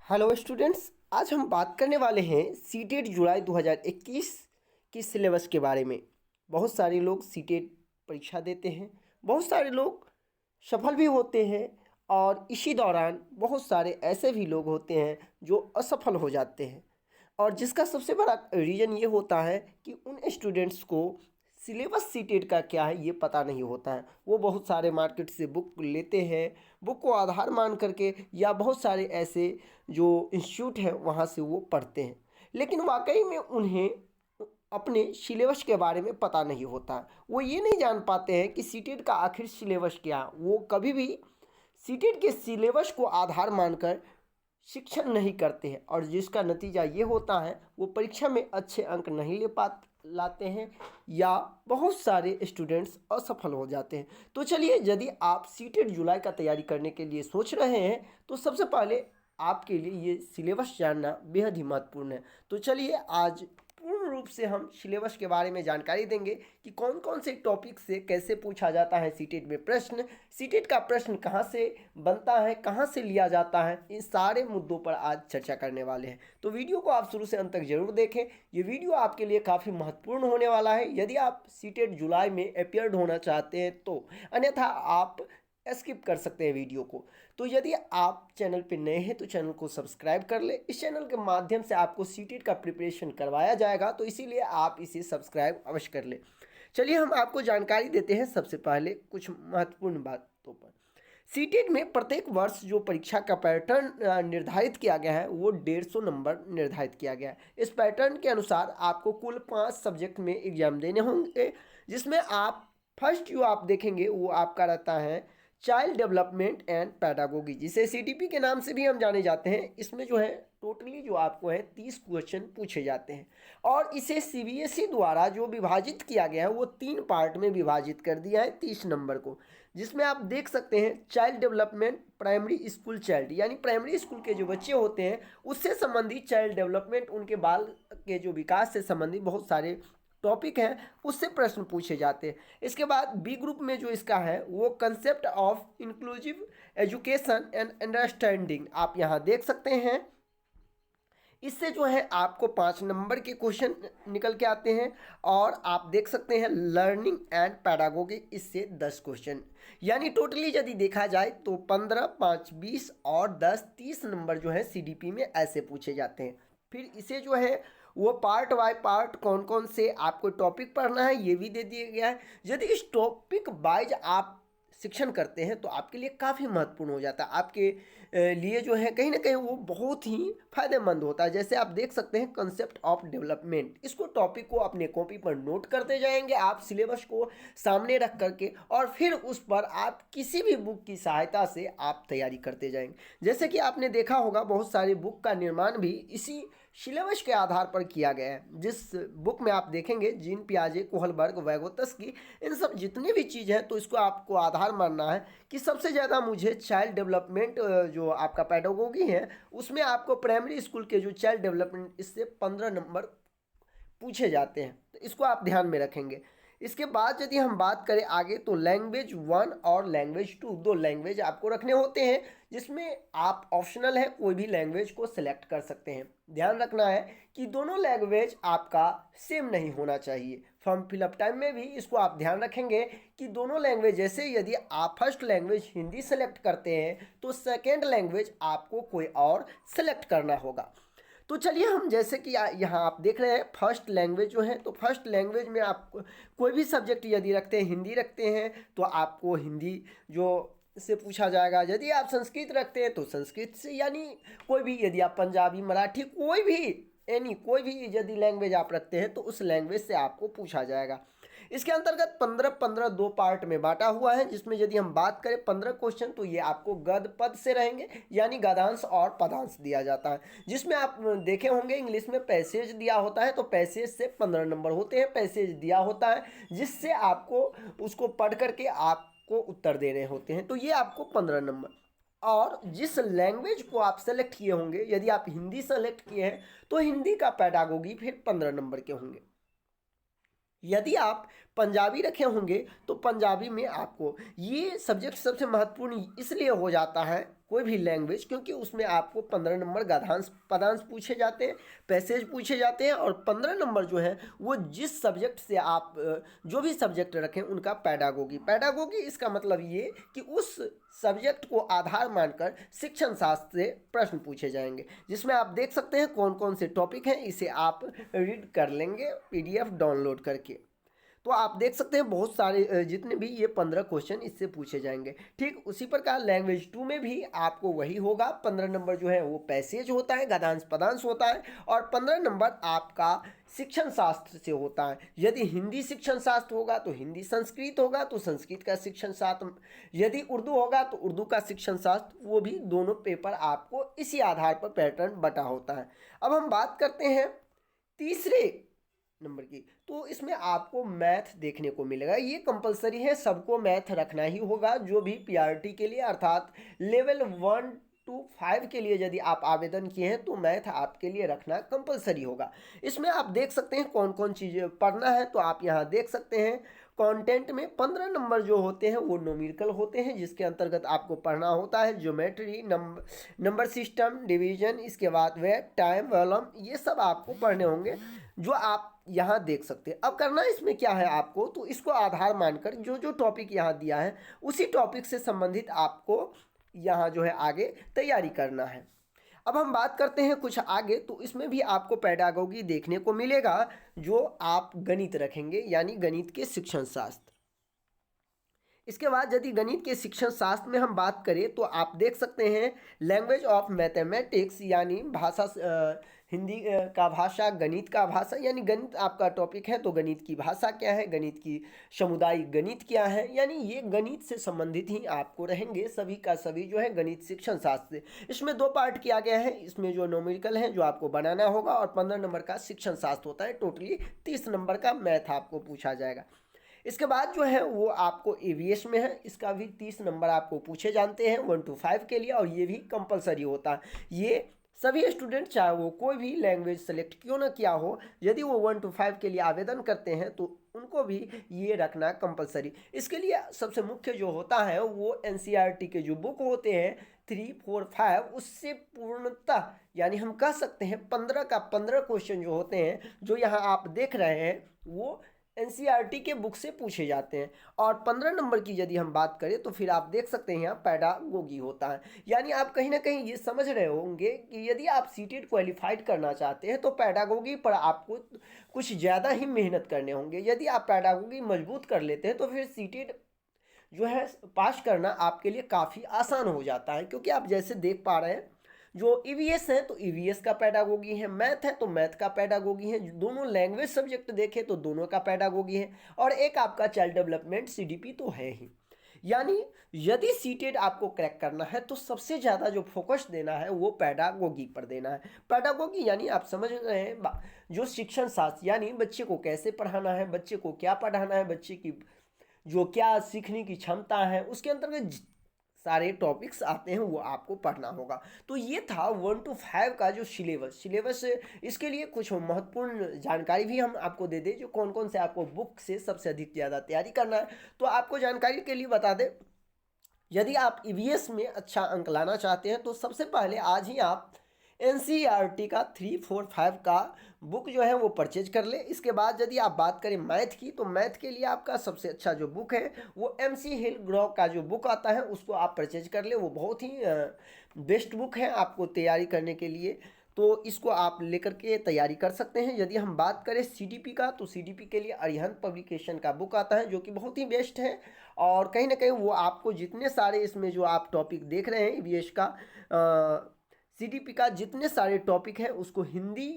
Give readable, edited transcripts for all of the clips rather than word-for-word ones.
Hello students, आज हम बात करने वाले हैं सीटेट जुलाई 2021 की सिलेबस के बारे में। बहुत सारे लोग सीटेट परीक्षा देते हैं, बहुत सारे लोग सफल भी होते हैं और इसी दौरान बहुत सारे ऐसे भी लोग होते हैं जो असफल हो जाते हैं। और जिसका सबसे बड़ा रीज़न ये होता है कि उन स्टूडेंट्स को सिलेबस सीटेट का क्या है ये पता नहीं होता है। वो बहुत सारे मार्केट से बुक लेते हैं, बुक को आधार मान करके, या बहुत सारे ऐसे जो इंस्टीट्यूट हैं वहाँ से वो पढ़ते हैं, लेकिन वाकई में उन्हें अपने सिलेबस के बारे में पता नहीं होता। वो ये नहीं जान पाते हैं कि सीटेट का आखिर सिलेबस क्या। वो कभी भी सीटेट के सिलेबस को आधार मानकर शिक्षण नहीं करते हैं, और जिसका नतीजा ये होता है वो परीक्षा में अच्छे अंक नहीं लाते हैं, या बहुत सारे स्टूडेंट्स असफल हो जाते हैं। तो चलिए, यदि आप सीटेट जुलाई का तैयारी करने के लिए सोच रहे हैं तो सबसे पहले आपके लिए ये सिलेबस जानना बेहद ही महत्वपूर्ण है। तो चलिए, आज पूर्ण रूप से हम सिलेबस के बारे में जानकारी देंगे कि कौन कौन से टॉपिक से कैसे पूछा जाता है सीटेट में प्रश्न, सीटेट का प्रश्न कहाँ से बनता है, कहाँ से लिया जाता है। इन सारे मुद्दों पर आज चर्चा करने वाले हैं। तो वीडियो को आप शुरू से अंत तक जरूर देखें। ये वीडियो आपके लिए काफ़ी महत्वपूर्ण होने वाला है यदि आप सीटेट जुलाई में अपियर्ड होना चाहते हैं तो, अन्यथा आप स्किप कर सकते हैं वीडियो को। तो यदि आप चैनल पर नए हैं तो चैनल को सब्सक्राइब कर ले। इस चैनल के माध्यम से आपको सीटेट का प्रिपरेशन करवाया जाएगा, तो इसीलिए आप इसे सब्सक्राइब अवश्य कर ले। चलिए, हम आपको जानकारी देते हैं सबसे पहले कुछ महत्वपूर्ण बातों पर। सीटेट में प्रत्येक वर्ष जो परीक्षा का पैटर्न निर्धारित किया गया है वो 150 नंबर निर्धारित किया गया है। इस पैटर्न के अनुसार आपको कुल 5 सब्जेक्ट में एग्जाम देने होंगे, जिसमें आप फर्स्ट जो आप देखेंगे वो आपका रहता है चाइल्ड डेवलपमेंट एंड पैडागोगी, जिसे सीडीपी के नाम से भी हम जाने जाते हैं। इसमें जो है टोटली जो आपको है 30 क्वेश्चन पूछे जाते हैं, और इसे सीबीएसई द्वारा जो विभाजित किया गया है वो 3 पार्ट में विभाजित कर दिया है 30 नंबर को, जिसमें आप देख सकते हैं child development, primary school child यानी प्राइमरी स्कूल के जो बच्चे होते हैं उससे संबंधित चाइल्ड डेवलपमेंट, उनके बाल के जो विकास से संबंधित बहुत सारे टॉपिक हैं उससे प्रश्न पूछे जाते हैं। इसके बाद बी ग्रुप में जो इसका है वो concept of inclusive education and understanding आप यहाँ देख सकते हैं। इससे जो है आपको 5 नंबर के क्वेश्चन निकल के आते हैं, और आप देख सकते हैं लर्निंग एंड पैडागोगी, इससे 10 क्वेश्चन, यानी टोटली यदि देखा जाए तो 15, 5, 20 और 10, 30 नंबर जो है सीडीपी में ऐसे पूछे जाते हैं। फिर इसे जो है वो पार्ट बाय पार्ट कौन कौन से आपको टॉपिक पढ़ना है ये भी दे दिया गया है। यदि इस टॉपिक वाइज आप शिक्षण करते हैं तो आपके लिए काफ़ी महत्वपूर्ण हो जाता है। आपके लिए जो है कहीं ना कहीं वो बहुत ही फायदेमंद होता है। जैसे आप देख सकते हैं कंसेप्ट ऑफ डेवलपमेंट, इसको टॉपिक को अपने कॉपी पर नोट करते जाएंगे आप सिलेबस को सामने रख करके, और फिर उस पर आप किसी भी बुक की सहायता से आप तैयारी करते जाएंगे। जैसे कि आपने देखा होगा बहुत सारे बुक का निर्माण भी इसी सिलेबस के आधार पर किया गया है। जिस बुक में आप देखेंगे जीन पियाजे, कोहलबर्ग, वैगोत्स्की, इन सब जितनी भी चीज़ है तो इसको आपको आधार मानना है कि सबसे ज़्यादा मुझे चाइल्ड डेवलपमेंट जो आपका पैडागोगी है उसमें आपको प्राइमरी स्कूल के जो चाइल्ड डेवलपमेंट इससे 15 नंबर पूछे जाते हैं, तो इसको आप ध्यान में रखेंगे। इसके बाद यदि हम बात करें आगे तो लैंग्वेज 1 और लैंग्वेज 2, 2 लैंग्वेज आपको रखने होते हैं, जिसमें आप ऑप्शनल है कोई भी लैंग्वेज को सिलेक्ट कर सकते हैं। ध्यान रखना है कि दोनों लैंग्वेज आपका सेम नहीं होना चाहिए। फॉर्म फिलअप टाइम में भी इसको आप ध्यान रखेंगे कि दोनों लैंग्वेज, जैसे यदि आप फर्स्ट लैंग्वेज हिंदी सेलेक्ट करते हैं तो सेकेंड लैंग्वेज आपको कोई और सेलेक्ट करना होगा। तो चलिए, हम जैसे कि यहाँ आप देख रहे हैं फर्स्ट लैंग्वेज जो है, तो फर्स्ट लैंग्वेज में आप कोई भी सब्जेक्ट यदि रखते हैं, हिंदी रखते हैं तो आपको हिंदी जो से पूछा जाएगा। यदि आप संस्कृत रखते हैं तो संस्कृत से, यानी कोई भी, यदि आप पंजाबी, मराठी, कोई भी कोई भी यदि लैंग्वेज आप रखते हैं तो उस लैंग्वेज से आपको पूछा जाएगा। इसके अंतर्गत 15-15 2 पार्ट में बांटा हुआ है, जिसमें यदि हम बात करें 15 क्वेश्चन तो ये आपको गद्य पद से रहेंगे, यानी गद्यांश और पदांश दिया जाता है। जिसमें आप देखे होंगे इंग्लिश में पैसेज दिया होता है, तो पैसेज से 15 नंबर होते हैं, पैसेज दिया होता है जिससे आपको उसको पढ़ करके आपको उत्तर देने होते हैं, तो ये आपको 15 नंबर। और जिस लैंग्वेज को आप सेलेक्ट किए होंगे, यदि आप हिंदी सेलेक्ट किए हैं तो हिंदी का पैडागोगी फिर 15 नंबर के होंगे। यदि आप पंजाबी रखे होंगे तो पंजाबी में आपको ये सब्जेक्ट सबसे महत्वपूर्ण इसलिए हो जाता है कोई भी लैंग्वेज, क्योंकि उसमें आपको 15 नंबर गद्यांश पदांश पूछे जाते हैं, पैसेज पूछे जाते हैं, और 15 नंबर जो है वो जिस सब्जेक्ट से आप जो भी सब्जेक्ट रखें उनका पैडागोगी इसका मतलब ये कि उस सब्जेक्ट को आधार मानकर शिक्षण शास्त्र से प्रश्न पूछे जाएंगे, जिसमें आप देख सकते हैं कौन कौन से टॉपिक हैं। इसे आप रीड कर लेंगे PDF डाउनलोड करके। तो आप देख सकते हैं बहुत सारे जितने भी ये 15 क्वेश्चन इससे पूछे जाएंगे। ठीक उसी प्रकार लैंग्वेज 2 में भी आपको वही होगा। 15 नंबर जो है वो पैसेज होता है, गद्यांश पदांश होता है, और 15 नंबर आपका शिक्षण शास्त्र से होता है। यदि हिंदी शिक्षण शास्त्र होगा तो हिंदी, संस्कृत होगा तो संस्कृत का शिक्षण शास्त्र, यदि उर्दू होगा तो उर्दू का शिक्षण शास्त्र, वो भी दोनों पेपर आपको इसी आधार पर पैटर्न बटा होता है। अब हम बात करते हैं तीसरे नंबर की, तो इसमें आपको मैथ देखने को मिलेगा। ये कंपलसरी है, सबको मैथ रखना ही होगा। जो भी PRT के लिए अर्थात लेवल 1 to 5 के लिए यदि आप आवेदन किए हैं तो मैथ आपके लिए रखना कंपलसरी होगा। इसमें आप देख सकते हैं कौन कौन चीज़ें पढ़ना है, तो आप यहाँ देख सकते हैं कंटेंट में 15 नंबर जो होते हैं वो न्यूमेरिकल होते हैं, जिसके अंतर्गत आपको पढ़ना होता है ज्योमेट्री, नंबर सिस्टम, डिवीजन, इसके बाद वेट, टाइम, वॉल्यूम, ये सब आपको पढ़ने होंगे जो आप यहाँ देख सकते हैं। अब करना इसमें क्या है आपको, तो इसको आधार मानकर जो जो टॉपिक यहाँ दिया है उसी टॉपिक से संबंधित आपको यहाँ जो है आगे तैयारी करना है। अब हम बात करते हैं कुछ आगे, तो इसमें भी आपको पैडागोगी देखने को मिलेगा जो आप गणित रखेंगे, यानी गणित के शिक्षण शास्त्र। इसके बाद यदि गणित के शिक्षण शास्त्र में हम बात करें तो आप देख सकते हैं लैंग्वेज ऑफ मैथमेटिक्स, यानी भाषा, हिंदी का भाषा, गणित का भाषा, यानी गणित आपका टॉपिक है तो गणित की भाषा क्या है, गणित की सामुदायिक गणित क्या है, यानी ये गणित से संबंधित ही आपको रहेंगे सभी का सभी जो है गणित शिक्षण शास्त्र से। इसमें 2 पार्ट किया गया है, इसमें जो न्यूमेरिकल है जो आपको बनाना होगा, और 15 नंबर का शिक्षण शास्त्र होता है। टोटली 30 नंबर का मैथ आपको पूछा जाएगा। इसके बाद जो है वो आपको EVS में है, इसका भी 30 नंबर आपको पूछे जाते हैं 1 to 5 के लिए, और ये भी कंपलसरी होता है। ये सभी स्टूडेंट चाहे वो कोई भी लैंग्वेज सेलेक्ट क्यों ना किया हो, यदि वो 1 to 5 के लिए आवेदन करते हैं तो उनको भी ये रखना कंपलसरी। इसके लिए सबसे मुख्य जो होता है वो NCERT के जो बुक होते हैं 3, 4, 5, उससे पूर्णतः, यानी हम कह सकते हैं 15 का 15 क्वेश्चन जो होते हैं जो यहाँ आप देख रहे हैं वो NCERT के बुक से पूछे जाते हैं। और 15 नंबर की यदि हम बात करें तो फिर आप देख सकते हैं यहाँ पैडागोगी होता है। यानी आप कहीं ना कहीं ये समझ रहे होंगे कि यदि आप सीटेट क्वालिफाइड करना चाहते हैं तो पैडागोगी पर आपको कुछ ज़्यादा ही मेहनत करने होंगे। यदि आप पैडागोगी मजबूत कर लेते हैं तो फिर सीटेट जो है पास करना आपके लिए काफ़ी आसान हो जाता है, क्योंकि आप जैसे देख पा रहे हैं जो EVS है तो EVS का पैडागोगी है, मैथ है तो मैथ का पैडागोगी है, दोनों लैंग्वेज सब्जेक्ट देखें तो दोनों का पैडागोगी है, और एक आपका चाइल्ड डेवलपमेंट CDP तो है ही। यानी यदि सीटेट आपको क्रैक करना है तो सबसे ज़्यादा जो फोकस देना है वो पैडागोगी पर देना है। पैडागोगी यानी आप समझ रहे हैं जो शिक्षण शास्त्र, यानी बच्चे को कैसे पढ़ाना है, बच्चे को क्या पढ़ाना है, बच्चे की जो क्या सीखने की क्षमता है, उसके अंतर्गत सारे टॉपिक्स आते हैं वो आपको पढ़ना होगा। तो ये था 1 to 5 का जो सिलेबस। इसके लिए कुछ महत्वपूर्ण जानकारी भी हम आपको दे दें, जो कौन कौन से आपको बुक से सबसे अधिक ज़्यादा तैयारी करना है। तो आपको जानकारी के लिए बता दें, यदि आप EVS में अच्छा अंक लाना चाहते हैं तो सबसे पहले आज ही आप NCERT का 3, 4, 5 का बुक जो है वो परचेज कर ले। इसके बाद यदि आप बात करें मैथ की, तो मैथ के लिए आपका सबसे अच्छा जो बुक है वो MC हिल ग्रो का जो बुक आता है उसको आप परचेज कर ले। वो बहुत ही बेस्ट बुक है आपको तैयारी करने के लिए, तो इसको आप लेकर के तैयारी कर सकते हैं। यदि हम बात करें CDP का, तो CDP के लिए अरिहंत पब्लिकेशन का बुक आता है जो कि बहुत ही बेस्ट है, और कहीं ना कहीं वो आपको जितने सारे इसमें जो आप टॉपिक देख रहे हैं EVS का, CDP का जितने सारे टॉपिक हैं उसको हिंदी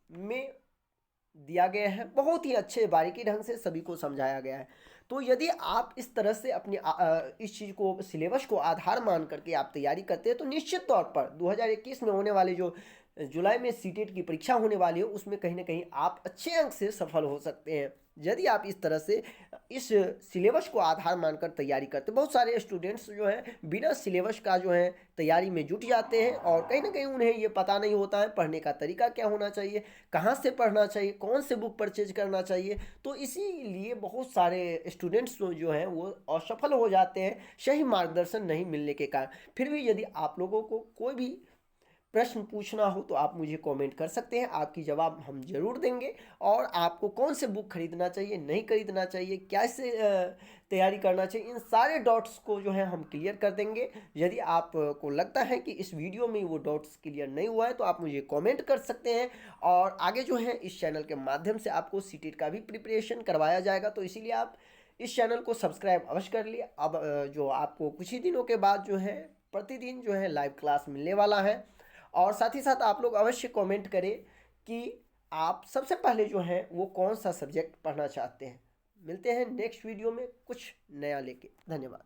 में दिया गया है, बहुत ही अच्छे बारीकी ढंग से सभी को समझाया गया है। तो यदि आप इस तरह से अपनी इस चीज़ को, सिलेबस को आधार मान करके आप तैयारी करते हैं तो निश्चित तौर पर 2021 में होने वाले जो जुलाई में सीटेट की परीक्षा होने वाली है उसमें कहीं ना कहीं आप अच्छे अंक से सफल हो सकते हैं, यदि आप इस तरह से इस सिलेबस को आधार मानकर तैयारी करते हैं। बहुत सारे स्टूडेंट्स जो हैं बिना सिलेबस का जो है तैयारी में जुट जाते हैं और कहीं ना कहीं उन्हें ये पता नहीं होता है पढ़ने का तरीका क्या होना चाहिए, कहाँ से पढ़ना चाहिए, कौन से बुक परचेज करना चाहिए। तो इसीलिए बहुत सारे स्टूडेंट्स जो हैं वो असफल हो जाते हैं सही मार्गदर्शन नहीं मिलने के कारण। फिर भी यदि आप लोगों को कोई भी प्रश्न पूछना हो तो आप मुझे कमेंट कर सकते हैं, आपकी जवाब हम जरूर देंगे। और आपको कौन से बुक खरीदना चाहिए, नहीं खरीदना चाहिए, कैसे तैयारी करना चाहिए, इन सारे डाउट्स को जो है हम क्लियर कर देंगे। यदि आपको लगता है कि इस वीडियो में वो डाउट्स क्लियर नहीं हुआ है तो आप मुझे कमेंट कर सकते हैं। और आगे जो है इस चैनल के माध्यम से आपको सीटेट का भी प्रिपरेशन करवाया जाएगा, तो इसीलिए आप इस चैनल को सब्सक्राइब अवश्य कर लिए। अब जो आपको कुछ ही दिनों के बाद जो है प्रतिदिन जो है लाइव क्लास मिलने वाला है। और साथ ही साथ आप लोग अवश्य कमेंट करें कि आप सबसे पहले जो है वो कौन सा सब्जेक्ट पढ़ना चाहते हैं। मिलते हैं नेक्स्ट वीडियो में कुछ नया लेके। धन्यवाद।